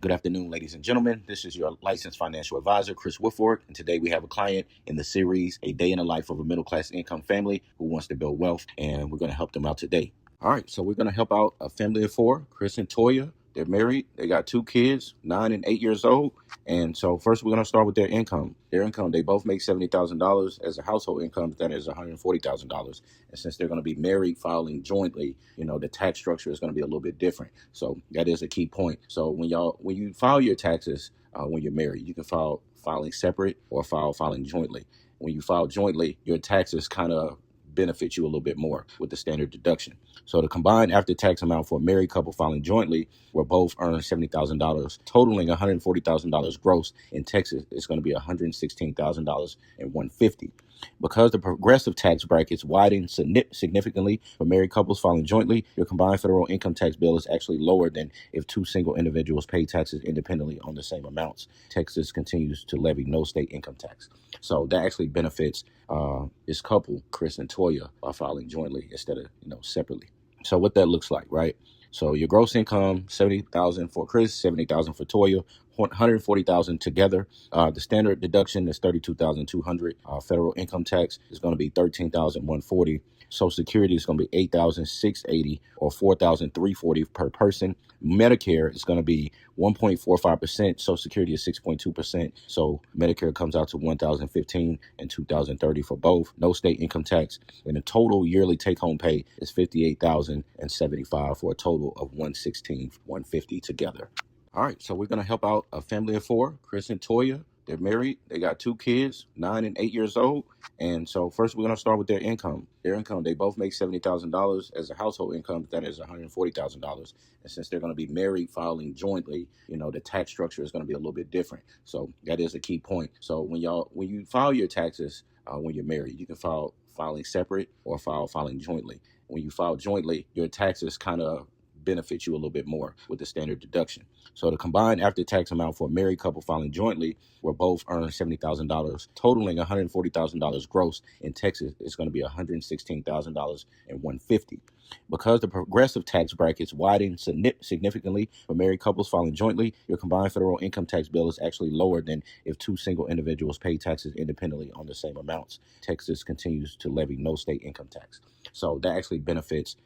Good afternoon, ladies and gentlemen. This is your licensed financial advisor, Chris Woodford, and today we have a client in the series, A Day in the Life of a Middle-Class Income Family Who Wants to Build Wealth, and we're going to help them out today. All right, so we're going to help out a family of four, Chris and Toya. They're married. They got two kids, 9 and 8 years old. And so first we're going to start with their income. Their income, they both make $70,000 as a household income. That is $140,000. And since they're going to be married, filing jointly, the tax structure is going to be a little bit different. So that is a key point. So when you file your taxes, when you're married, you can file filing separate or filing jointly. When you file jointly, your taxes kind of benefit you a little bit more with the standard deduction. So the combined after-tax amount for a married couple filing jointly, where both earn $70,000, totaling $140,000 gross in Texas, is going to be $116,000 and $150. Because the progressive tax brackets widen significantly for married couples filing jointly, your combined federal income tax bill is actually lower than if two single individuals pay taxes independently on the same amounts. Texas continues to levy no state income tax. So that actually benefits this couple, Chris and Toya, by filing jointly instead of separately. So what that looks like, right? So your gross income, $70,000 for Chris, $70,000 for Toya, $140,000 together. The standard deduction is $32,200. Federal income tax is going to be $13,140. Social Security is going to be $8,680 or $4,340 per person. Medicare is going to be 1.45%. Social Security is 6.2%. So Medicare comes out to $1,015 and $2,030 for both. No state income tax. And the total yearly take-home pay is $58,075 for a total of $116,150 together. All right, so we're going to help out a family of four, Chris and Toya. They're married. They got two kids, 9 and 8 years old. And so first we're going to start with their income. Their income, they both make $70,000 as a household income. That is $140,000. And since they're going to be married, filing jointly, the tax structure is going to be a little bit different. So that is a key point. So when you file your taxes when you're married, you can file filing separate or filing jointly. When you file jointly, your taxes kind of benefit you a little bit more with the standard deduction. So the combined after-tax amount for a married couple filing jointly, where both earn $70,000, totaling $140,000 gross in Texas, is going to be $116,000 and $150. Because the progressive tax brackets widen significantly for married couples filing jointly, your combined federal income tax bill is actually lower than if two single individuals pay taxes independently on the same amounts. Texas continues to levy no state income tax. So that actually benefits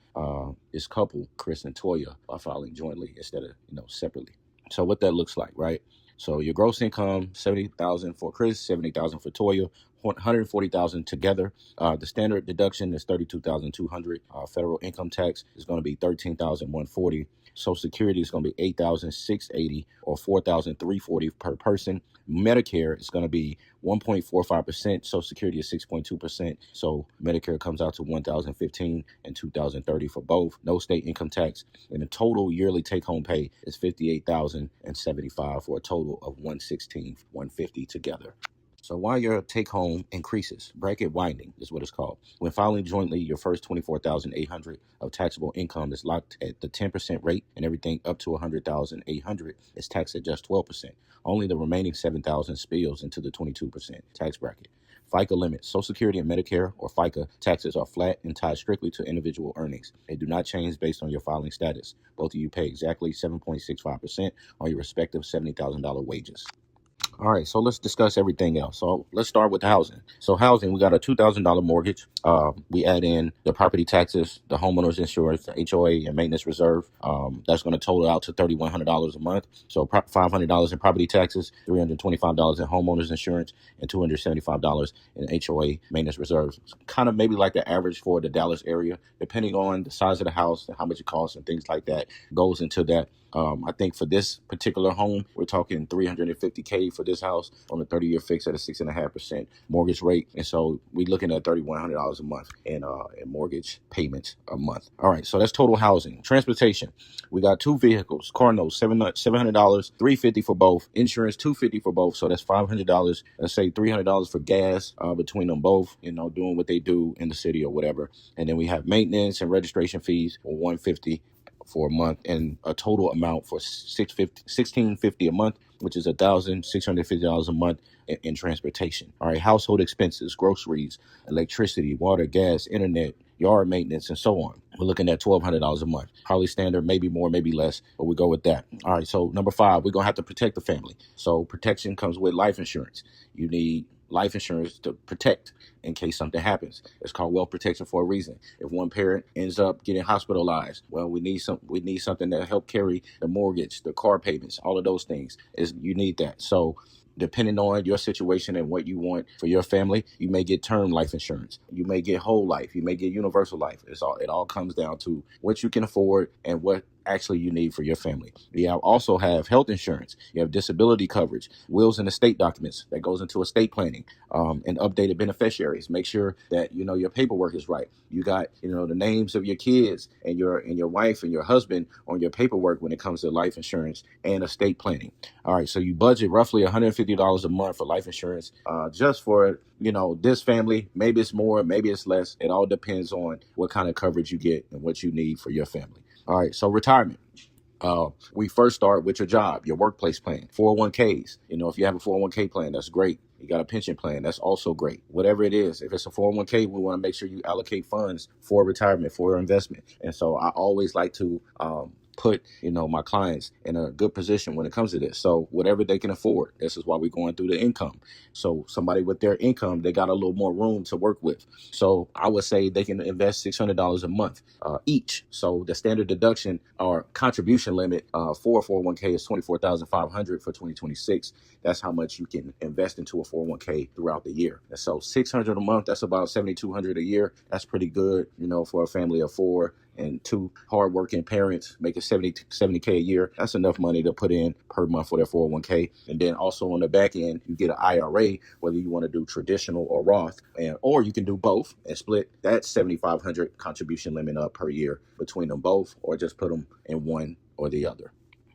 this couple, Chris and Toya, by filing jointly instead of separately. So what that looks like, right? So your gross income, $70,000 for Chris, $70,000 for Toya, $140,000 together. The standard deduction is $32,200. Federal income tax is going to be $13,140. Social Security is going to be $8,680 or $4,340 per person. Medicare is going to be 1.45%. Social Security is 6.2%. So Medicare comes out to $1,015 and $2,030 for both. No state income tax. And the total yearly take-home pay is $58,075 for a total of $116,150 together. So while your take-home increases, bracket winding is what it's called. When filing jointly, your first $24,800 of taxable income is locked at the 10% rate, and everything up to $100,800 is taxed at just 12%. Only the remaining $7,000 spills into the 22% tax bracket. FICA limits. Social Security and Medicare, or FICA, taxes are flat and tied strictly to individual earnings. They do not change based on your filing status. Both of you pay exactly 7.65% on your respective $70,000 wages. All right, so let's discuss everything else. So let's start with housing. So housing, we got a $2,000 mortgage. We add in the property taxes, the homeowner's insurance, the HOA, and maintenance reserve. That's going to total out to $3,100 a month. So $500 in property taxes, $325 in homeowner's insurance, and $275 in HOA maintenance reserves. Kind of maybe like the average for the Dallas area, depending on the size of the house and how much it costs and things like that goes into that. I think for this particular home, we're talking $350K for this house on a 30-year fix at a 6.5% mortgage rate. And so we're looking at $3,100 a month in mortgage payments a month. All right, so that's total housing. Transportation, we got two vehicles, car notes, $700, $350 for both, insurance, $250 for both. So that's $500. Let's say $300 for gas between them both, doing what they do in the city or whatever. And then we have maintenance and registration fees for $150 for a month, and a total amount for $1650 a month, which is $1,650 a month in transportation. All right, household expenses, groceries, electricity, water, gas, internet, yard maintenance, and so on. We're looking at $1,200 a month. Probably standard, maybe more, maybe less, but we go with that. All right, so number 5, we're going to have to protect the family. So protection comes with life insurance. You need life insurance to protect in case something happens. It's called wealth protection for a reason. If one parent ends up getting hospitalized, well, we need something to help carry the mortgage, the car payments, all of those things. You need that. So depending on your situation and what you want for your family, you may get term life insurance. You may get whole life. You may get universal life. It all comes down to what you can afford and what actually you need for your family. You also have health insurance. You have disability coverage, wills and estate documents that goes into estate planning, and updated beneficiaries. Make sure that your paperwork is right. You got the names of your kids and your wife and your husband on your paperwork when it comes to life insurance and estate planning. All right, so you budget roughly $150 a month for life insurance, just for this family. Maybe it's more, maybe it's less. It all depends on what kind of coverage you get and what you need for your family. All right, so retirement. We first start with your job, your workplace plan, 401ks. If you have a 401k plan, that's great. You got a pension plan, that's also great. Whatever it is, if it's a 401k, we want to make sure you allocate funds for retirement, for investment. And so I always like to put my clients in a good position when it comes to this. So whatever they can afford, this is why we're going through the income. So somebody with their income, they got a little more room to work with. So I would say they can invest $600 a month each. So the standard deduction or contribution limit for 401k is $24,500 for 2026. That's how much you can invest into a 401k throughout the year. And so $600 a month, that's about $7,200 a year. That's pretty good, for a family of 4 and 2 hardworking parents, making $70K a year. That's enough money to put in per month for their 401k. And then also on the back end, you get an IRA, whether you want to do traditional or Roth, or you can do both and split that $7,500 contribution limit up per year between them both, or just put them in one or the other.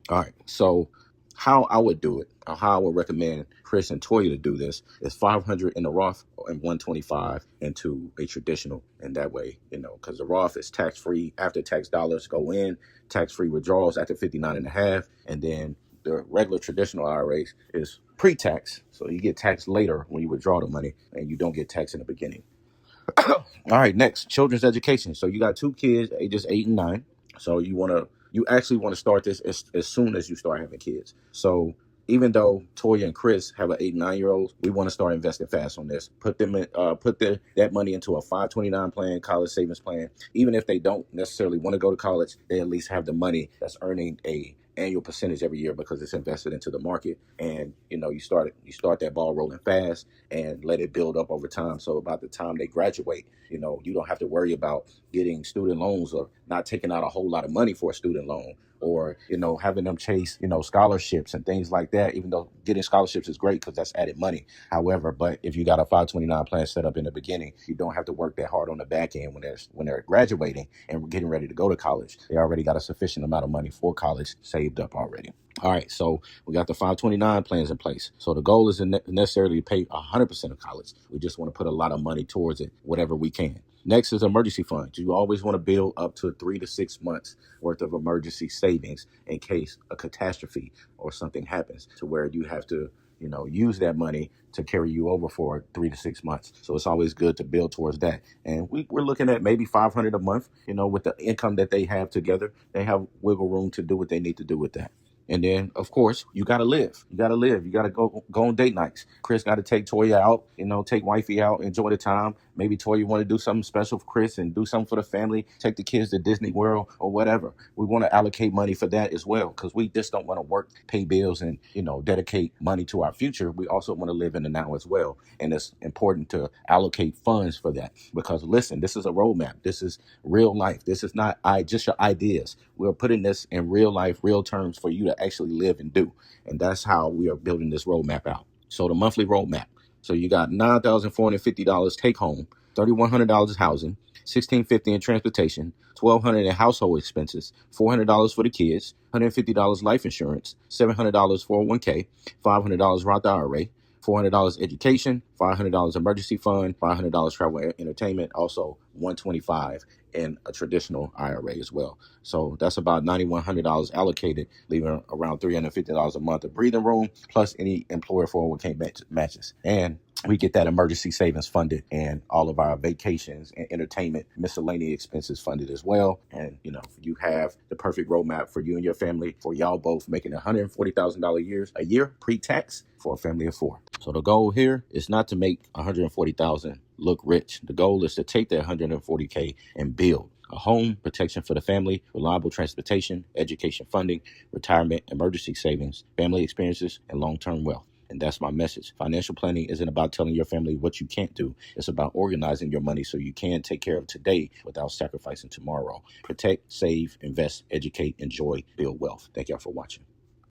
All right, so how I would do it, or how I would recommend Chris and Toya to do this, is 500 in the Roth and 125 into a traditional. And that way, because the Roth is tax-free, after tax dollars go in, tax-free withdrawals after 59 and a half. And then the regular traditional IRAs is pre-tax. So you get taxed later when you withdraw the money, and you don't get taxed in the beginning. All right, next, children's education. So you got 2 kids, ages 8 and 9. So you actually want to start this as soon as you start having kids. So even though Toya and Chris have an 8 and 9-year-old, we want to start investing fast on this. Put that money into a 529 plan, college savings plan. Even if they don't necessarily want to go to college, they at least have the money that's earning a annual percentage every year because it's invested into the market. And you start that ball rolling fast and let it build up over time. So about the time they graduate, you don't have to worry about getting student loans or not taking out a whole lot of money for a student loan, or having them chase scholarships and things like that. Even though getting scholarships is great because that's added money. However, but if you got a 529 plan set up in the beginning, you don't have to work that hard on the back end when they're graduating and getting ready to go to college. They already got a sufficient amount of money for college saved up already. All right, so we got the 529 plans in place. So the goal isn't necessarily to pay 100% of college. We just want to put a lot of money towards it, whatever we can. Next is emergency funds. You always want to build up to 3 to 6 months worth of emergency savings in case a catastrophe or something happens to where you have to, use that money to carry you over for 3 to 6 months. So it's always good to build towards that. And we're looking at maybe $500 a month, with the income that they have together. They have wiggle room to do what they need to do with that. And then, of course, you got to live. You got to go on date nights. Chris got to take Toya out, take wifey out, enjoy the time. Maybe Toya want to do something special for Chris and do something for the family, take the kids to Disney World or whatever. We want to allocate money for that as well, because we just don't want to work, pay bills, and, dedicate money to our future. We also want to live in the now as well. And it's important to allocate funds for that, because, listen, this is a roadmap. This is real life. This is not just your ideas. We're putting this in real life, real terms for you to actually live and do. And that's how we are building this roadmap out. So the monthly roadmap. So you got $9,450 take home, $3,100 housing, $1,650 in transportation, $1,200 in household expenses, $400 for the kids, $150 life insurance, $700 401k, $500 Roth IRA, $400 education, $500 emergency fund, $500 travel and entertainment, also $125 in a traditional IRA as well. So that's about $9,100 allocated, leaving around $350 a month of breathing room, plus any employer 401k matches. And we get that emergency savings funded and all of our vacations and entertainment miscellaneous expenses funded as well. And, you have the perfect roadmap for you and your family, for y'all both making $140,000 a year pre-tax for a family of four. So the goal here is not to make $140,000 look rich. The goal is to take that $140K and build a home, protection for the family, reliable transportation, education funding, retirement, emergency savings, family experiences, and long-term wealth. And that's my message. Financial planning isn't about telling your family what you can't do. It's about organizing your money so you can take care of today without sacrificing tomorrow. Protect, save, invest, educate, enjoy, build wealth. Thank y'all for watching.